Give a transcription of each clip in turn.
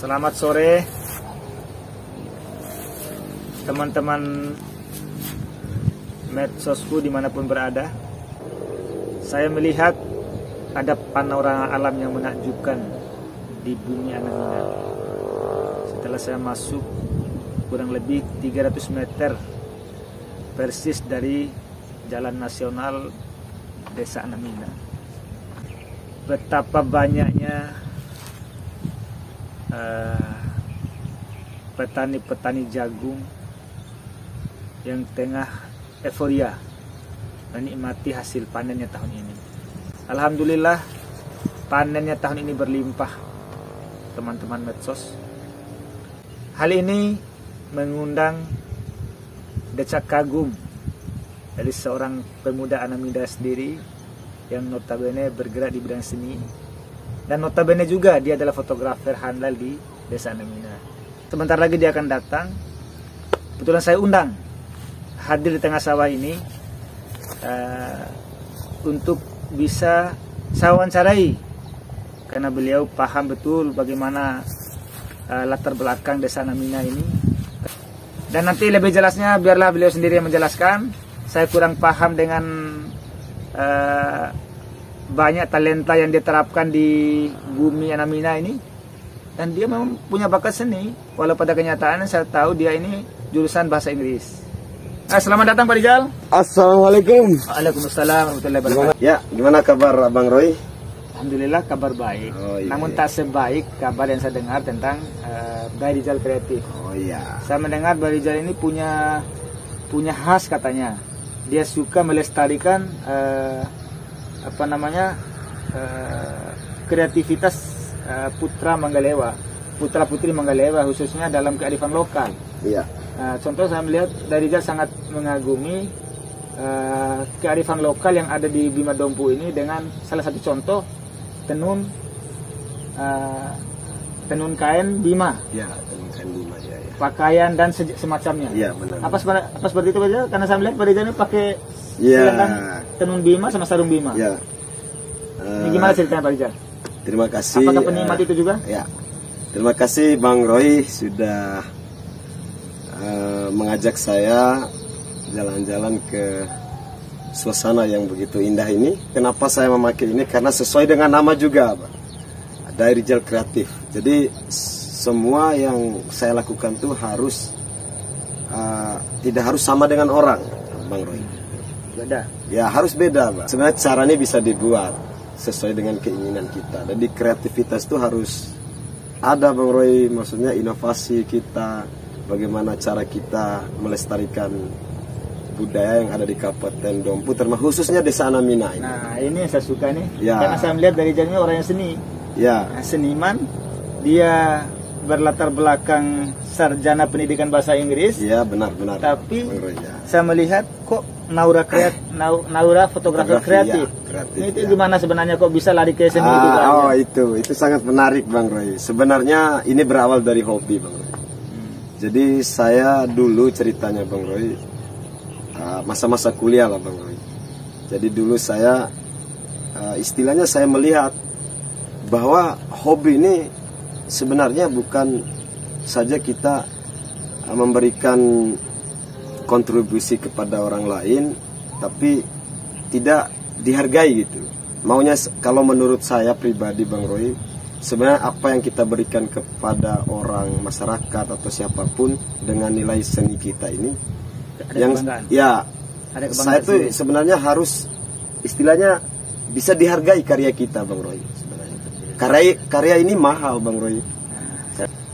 Selamat sore teman-teman medsosku dimanapun berada. Saya melihat ada panorama alam yang menakjubkan di bumi Anamina. Setelah saya masuk kurang lebih 300 meter persis dari jalan nasional Desa Anamina. Betapa banyaknya petani-petani jagung yang tengah euforia menikmati hasil panennya tahun ini. Alhamdulillah panennya tahun ini berlimpah, teman-teman medsos. Hal ini mengundang decak kagum dari seorang pemuda Anamida sendiri yang notabene bergerak di bidang seni, dan notabene juga dia adalah fotografer handal di Desa Anamina. Sebentar lagi dia akan datang. Kebetulan saya undang hadir di tengah sawah ini untuk bisa saya wawancarai, karena beliau paham betul bagaimana latar belakang Desa Anamina ini. Dan nanti lebih jelasnya biarlah beliau sendiri yang menjelaskan. Saya kurang paham dengan banyak talenta yang diterapkan di bumi Anamina ini, dan dia memang punya bakat seni, walau pada kenyataannya saya tahu dia ini jurusan bahasa Inggris. Selamat datang Pak Rizal. Assalamualaikum. Waalaikumsalam warahmatullahi wabarakatuh. Ya, gimana kabar Abang Roy? Alhamdulillah kabar baik. Iya, Namun tak sebaik kabar yang saya dengar tentang Pak Rizal kreatif. Oh iya. Saya mendengar Pak Rizal ini punya khas katanya. Dia suka melestarikan kreativitas putra Manggalewa, putra putri Manggalewa, khususnya dalam kearifan lokal. Iya. Contoh saya melihat dari Rizal sangat mengagumi kearifan lokal yang ada di Bima Dompu ini, dengan salah satu contoh tenun kain Bima. Ya, tenun kain Bima ya. Pakaian dan semacamnya. Iya, benar. Apa seperti itu Pak Rizal? Karena saya melihat Pak Rizal ini pakai selendang tenun Bima sama sarung Bima. Ya. Ini gimana ceritanya Pak Rizal? Terima kasih. Apakah penikmat itu juga? Ya. Terima kasih Bang Roy sudah mengajak saya jalan-jalan ke suasana yang begitu indah ini. Kenapa saya memakai ini? Karena sesuai dengan nama juga, Pak. Dari Rizal Kreatif. Jadi semua yang saya lakukan tuh harus tidak harus sama dengan orang, Bang Roy. Beda. Ya harus beda, Pak. Sebenarnya caranya bisa dibuat sesuai dengan keinginan kita. Jadi kreativitas itu harus ada, Bang Roy. Maksudnya inovasi kita, bagaimana cara kita melestarikan budaya yang ada di Kabupaten Dompu, termasuk khususnya Desa Anamina ini. Nah, ini yang saya suka nih. Ya. Karena saya melihat dari jalannya orang yang seni. Ya. Nah, seniman, dia berlatar belakang sarjana pendidikan bahasa Inggris. Ya, benar-benar. Tapi Bang Roy, ya. saya melihat kok Naura fotografer kreatif. Ya, kreatif. Ini itu ya. gimana sebenarnya kok bisa lari ke seni itu? Oh, itu sangat menarik, Bang Roy. Sebenarnya ini berawal dari hobi, Bang Roy. Jadi saya dulu ceritanya, Bang Roy, masa-masa kuliah lah, Bang Roy. Jadi dulu saya istilahnya saya melihat bahwa hobi ini sebenarnya bukan saja kita memberikan kontribusi kepada orang lain, tapi tidak dihargai gitu. Maunya kalau menurut saya pribadi, Bang Roy, sebenarnya apa yang kita berikan kepada orang, masyarakat atau siapapun dengan nilai seni kita ini, Ada yang kebanggaan. Ya, Ada kebanggaan saya tuh sendiri. sebenarnya harus istilahnya bisa dihargai karya kita, Bang Roy. Sebenarnya karya ini mahal, Bang Roy.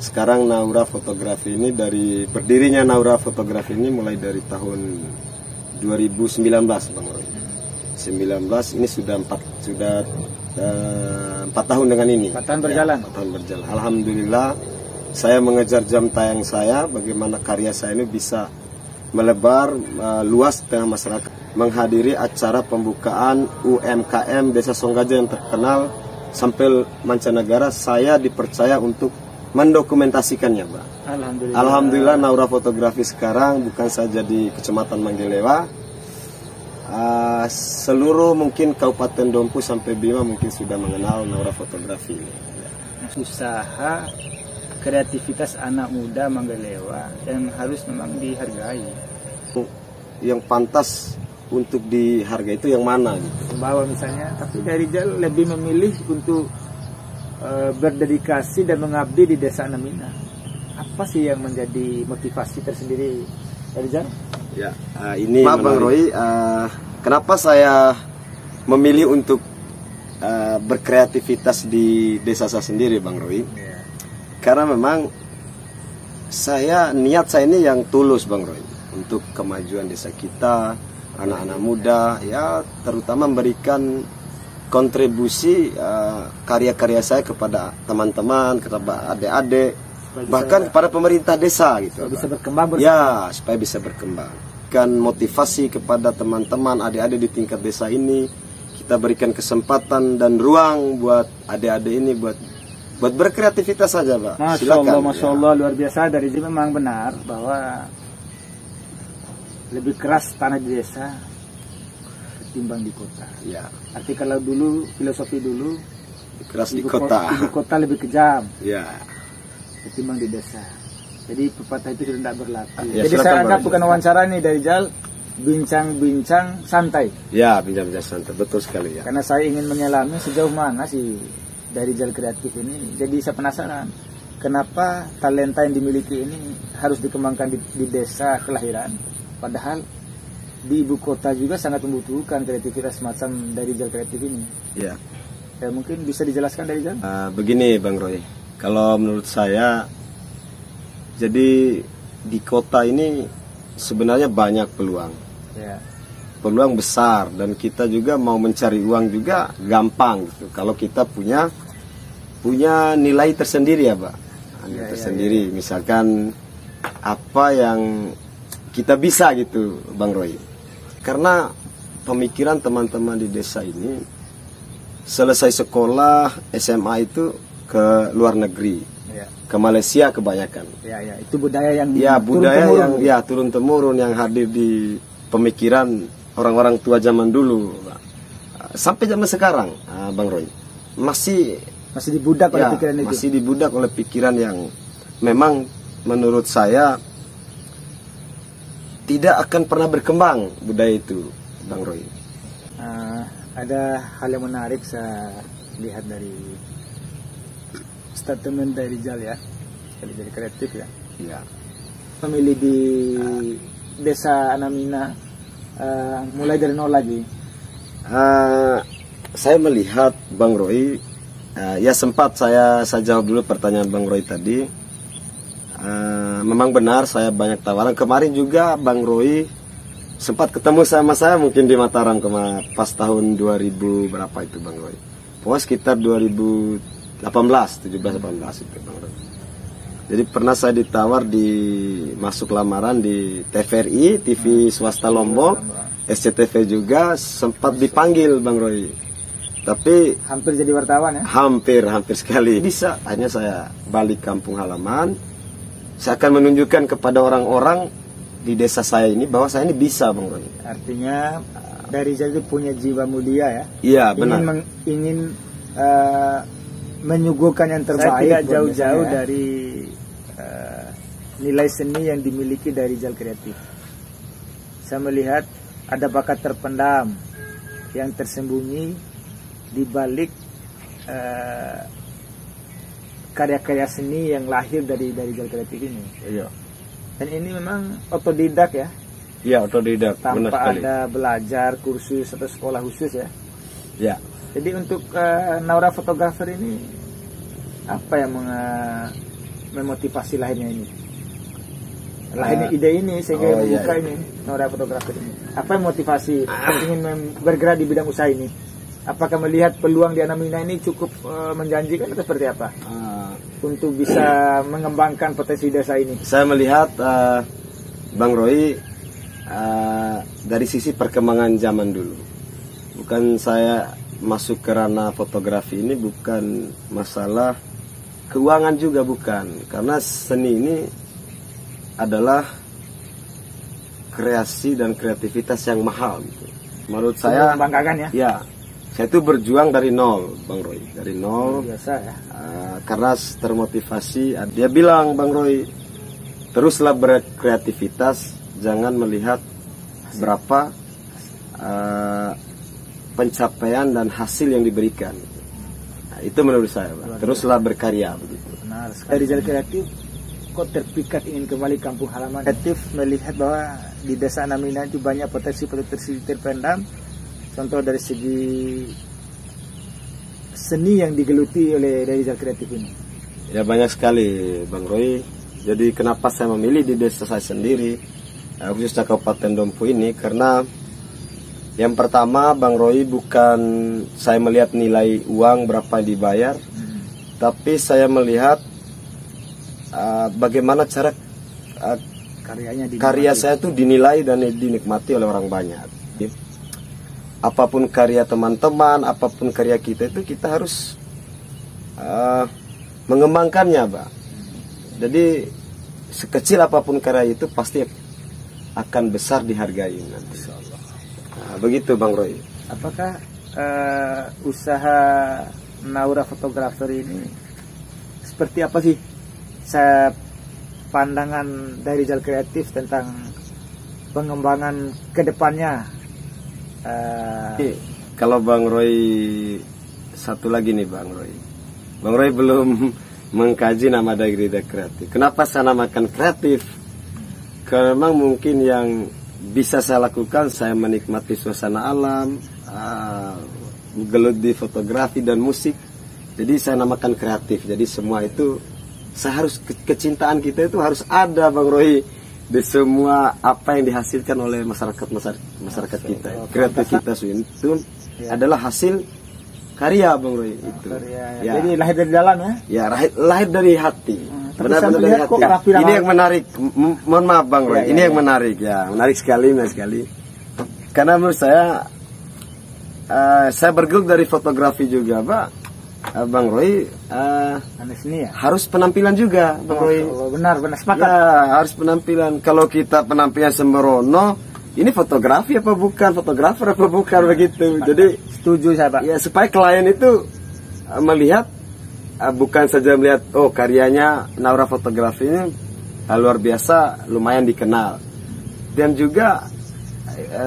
Sekarang Naura Fotografi ini, dari berdirinya Naura Fotografi ini mulai dari tahun 2019, Bang Roy. 19 ini sudah 4 tahun dengan ini. 4 tahun berjalan. Ya, 4 tahun berjalan. Alhamdulillah saya mengejar jam tayang saya, bagaimana karya saya ini bisa melebar luas tengah masyarakat, menghadiri acara pembukaan UMKM Desa Songgaja yang terkenal sampai mancanegara. Saya dipercaya untuk mendokumentasikannya, Pak. Alhamdulillah Naura Fotografi sekarang bukan saja di Kecamatan Manggalewa, seluruh mungkin Kabupaten Dompu sampai Bima mungkin sudah mengenal Naura Fotografi. Usaha kreativitas anak muda Manggalewa yang harus memang dihargai. Yang pantas untuk dihargai itu yang mana gitu? Bahwa misalnya, tapi dari Rijal lebih memilih untuk berdedikasi dan mengabdi di desa Anamina. Apa sih yang menjadi motivasi tersendiri dari Rijal? Ya, ini Maaf Bang Roy, kenapa saya memilih untuk berkreativitas di desa saya sendiri, Bang Roy? Ya. Karena memang niat saya ini yang tulus, Bang Roy, untuk kemajuan desa kita, anak-anak muda, ya terutama memberikan kontribusi karya-karya saya kepada teman-teman, kepada adik-adik, bahkan kepada pemerintah desa gitu. Supaya bisa berkembang bersama. Ya, supaya bisa berkembang. Kan motivasi kepada teman-teman, adik-adik di tingkat desa ini, kita berikan kesempatan dan ruang buat adik-adik ini buat berkreativitas saja, Pak. Masya Allah, luar biasa. Dari Rijal memang benar bahwa lebih keras tanah di desa ketimbang di kota. Ya. Arti kalau dulu filosofi dulu Keras di kota. Ibu kota lebih kejam Ya. ketimbang di desa. Jadi pepatah itu sudah tidak berlaku. Ya, jadi saya anggap bukan wawancara nih dari Rijal, bincang-bincang santai. Ya, bincang-bincang santai, betul sekali ya. Karena saya ingin menyelami sejauh mana sih dari Rijal kreatif ini. Jadi saya penasaran, kenapa talenta yang dimiliki ini harus dikembangkan di desa kelahiran, padahal di ibu kota juga sangat membutuhkan kreativitas semacam dari Rijal kreatif ini. Ya. Ya, mungkin bisa dijelaskan dari Rijal? Begini Bang Roy, kalau menurut saya, jadi di kota ini sebenarnya banyak peluang. Ya. Peluang besar, dan kita juga mau mencari uang juga gampang gitu. Kalau kita punya nilai tersendiri ya, Pak. Nilai tersendiri. Misalkan apa yang kita bisa gitu, Bang Roy. Karena pemikiran teman-teman di desa ini selesai sekolah SMA itu ke luar negeri, ke Malaysia kebanyakan. Ya, itu budaya yang turun temurun yang hadir di pemikiran orang-orang tua zaman dulu, Pak. Sampai zaman sekarang, Bang Roy, masih dibudak oleh pikiran itu. Masih dibudak oleh pikiran yang memang menurut saya tidak akan pernah berkembang budaya itu, Bang Roy. Ada hal yang menarik saya lihat dari statement dari Rijal ya, dari kreatif ya. Ya. Memilih di desa Anamina mulai dari nol lagi. Saya melihat Bang Roy, ya sempat saya jawab dulu pertanyaan Bang Roy tadi. Memang benar saya banyak tawaran. Kemarin juga Bang Roy sempat ketemu sama saya mungkin di Mataram pas tahun 2000 berapa itu Bang Roy. Pokoknya sekitar 17-18 itu Bang Roy. Jadi pernah saya ditawar masuk lamaran di TVRI, TV swasta Lombok, SCTV juga, sempat dipanggil Bang Roy. Tapi hampir jadi wartawan ya? Hampir sekali. Bisa, hanya saya balik kampung halaman. Saya akan menunjukkan kepada orang-orang di desa saya ini bahwa saya ini bisa, Bang Roy. Artinya dari Rijal itu punya jiwa mulia ya? Iya, benar. Ingin menyuguhkan yang terbaik. Saya tidak jauh-jauh dari nilai seni yang dimiliki dari Rijal kreatif. Saya melihat ada bakat terpendam yang tersembunyi di balik karya-karya seni yang lahir dari Rijal kreatif ini. Iya. Dan ini memang otodidak ya. Iya, otodidak. Tanpa ada belajar kursus atau sekolah khusus ya. Ya. Jadi untuk Naura fotografer ini apa yang memotivasi lahirnya ini? Lahirnya ide ini sehingga membuka ini Naura fotografer ini. Apa yang motivasi ingin bergerak di bidang usaha ini? Apakah melihat peluang di Anamina ini cukup menjanjikan atau seperti apa? Untuk bisa mengembangkan potensi desa ini. Saya melihat Bang Roy dari sisi perkembangan zaman dulu. Bukan saya masuk ke ranah fotografi ini bukan masalah keuangan juga, bukan. Karena seni ini adalah kreasi dan kreativitas yang mahal gitu. Menurut saya membanggakan ya. Ya. Saya itu berjuang dari nol, Bang Roy, dari nol. Biasa ya. Karena termotivasi, dia bilang, Bang Roy, teruslah berkreativitas, jangan melihat berapa pencapaian dan hasil yang diberikan. Nah, itu menurut saya, Bang. Teruslah berkarya begitu. Benar sekali. Dari Rizal Kreatif kok terpikat ingin kembali kampung halaman. Kreatif melihat bahwa di desa Anamina itu banyak potensi-potensi terpendam. Contoh dari segi seni yang digeluti oleh Rizal Kreatif ini. Ya banyak sekali, Bang Roy. Jadi kenapa saya memilih di desa saya sendiri, khususnya Kabupaten Dompu ini, karena yang pertama, Bang Roy, bukan saya melihat nilai uang berapa yang dibayar, tapi saya melihat bagaimana cara karya saya itu dinilai dan dinikmati oleh orang banyak. Apapun karya teman-teman, apapun karya kita itu kita harus mengembangkannya, Pak. Jadi sekecil apapun karya itu pasti akan besar dihargai nanti. Nah, begitu, Bang Roy. Apakah usaha Naura Fotografer ini seperti apa sih? Saya pandangan dari Rizal Kreatif tentang pengembangan kedepannya. Kalau Bang Roy, satu lagi nih Bang Roy. Bang Roy belum mengkaji nama dari Rizal Kreatif. Kenapa saya namakan kreatif? Karena memang mungkin yang bisa saya lakukan, saya menikmati suasana alam, gelut di fotografi dan musik. Jadi saya namakan kreatif. Jadi semua itu saya harus kecintaan kita itu harus ada, Bang Roy, di semua apa yang dihasilkan oleh masyarakat kita. Kreativitas itu adalah hasil karya, Bang Roy. Itu. Ya. Jadi lahir dari dalam ya? Ya, lahir dari hati. Benar-benar dari hati. Ini yang menarik. Mohon maaf, Bang Roy. Ini yang menarik ya, menarik sekali. Karena menurut saya bergelut dari fotografi juga, Pak. Bang Roy, harus penampilan juga, Bang Roy. Benar sepakat. Ya, harus penampilan. Kalau kita penampilan sembrono, ini fotografi apa bukan, fotografer apa bukan, begitu. Jadi setuju saya, Pak. Ya, supaya klien itu melihat, bukan saja melihat karyanya Naura Fotografi ini luar biasa, lumayan dikenal, dan juga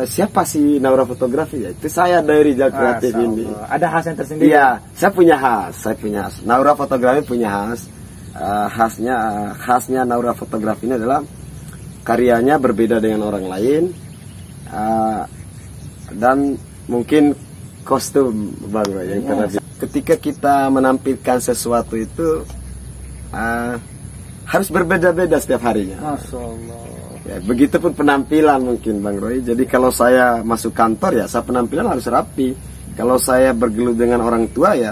siapa sih Naura Fotografi? Ya, itu saya dari Rizal Kreatif ini. Ada khas yang tersendiri. Iya, saya punya khas. Naura Fotografi punya khas. Khasnya Naura Fotografi ini adalah karyanya berbeda dengan orang lain, dan mungkin kostum, Bang Roy, yang terlebih. Ketika kita menampilkan sesuatu itu harus berbeda-beda setiap harinya. Masya Allah. Ya, begitupun penampilan mungkin, Bang Roy. Jadi kalau saya masuk kantor ya, saya penampilan harus rapi. Kalau saya bergelut dengan orang tua ya,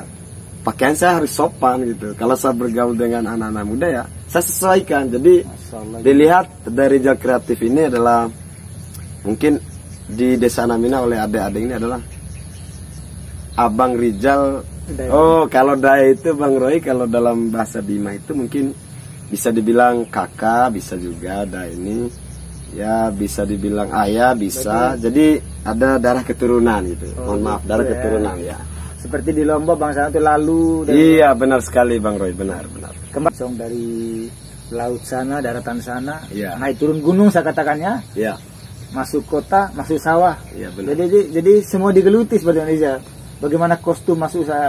pakaian saya harus sopan gitu. Kalau saya bergaul dengan anak-anak muda ya, saya sesuaikan. Jadi dilihat dari Rizal Kreatif ini adalah mungkin di Desa Anamina oleh adik-adik ini adalah Abang Rizal. Kalau Daya itu, Bang Roy, kalau dalam bahasa Bima itu mungkin bisa dibilang kakak, bisa juga Daya ini. Ya, bisa dibilang ayah, bisa. Jadi ada darah keturunan gitu. Mohon maaf, darah keturunan ya. Seperti di Lombok, Bang Sana itu lalu. Iya, benar sekali, Bang Roy, benar. Kembali dari laut sana, daratan sana, ya. Naik turun gunung saya katakannya. Ya. Masuk kota, masuk sawah. Ya, benar. Jadi semua digeluti seperti Indonesia. Bagaimana kostum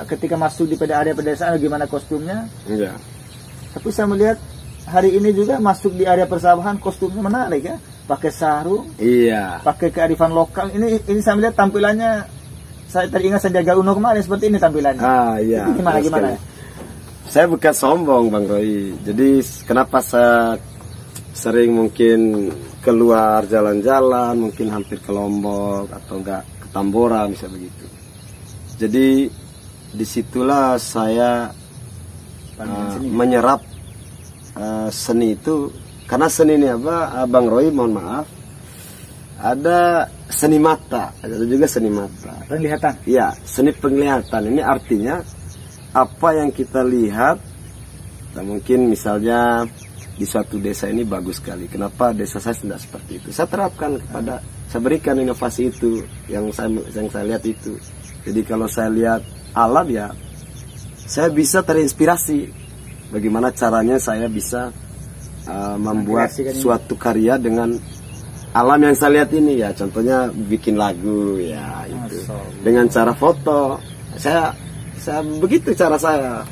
ketika masuk di area pedesaan, bagaimana kostumnya? Iya. Tapi saya melihat hari ini juga masuk di area persawahan, kostumnya menarik ya. Pakai sarung, iya. Pakai kearifan lokal. Ini saya melihat tampilannya. Saya teringat Sandiaga Uno kemarin seperti ini tampilannya. Iya. Gimana? Saya bukan sombong, Bang Roy. Jadi kenapa saya sering mungkin keluar jalan-jalan, mungkin hampir ke Lombok atau enggak ke Tambora misalnya begitu. Jadi disitulah saya menyerap seni itu, karena seni ini apa, Bang Roy, mohon maaf, ada seni mata, ada juga seni mata. Penglihatan. Iya, seni penglihatan ini artinya apa yang kita lihat. Nah, mungkin misalnya di suatu desa ini bagus sekali. Kenapa desa saya tidak seperti itu? Saya terapkan saya berikan inovasi itu yang saya lihat itu. Jadi kalau saya lihat alam ya, saya bisa terinspirasi bagaimana caranya saya bisa membuat suatu karya dengan alam yang saya lihat ini ya. Contohnya bikin lagu ya itu dengan cara foto. Saya begitu cara saya.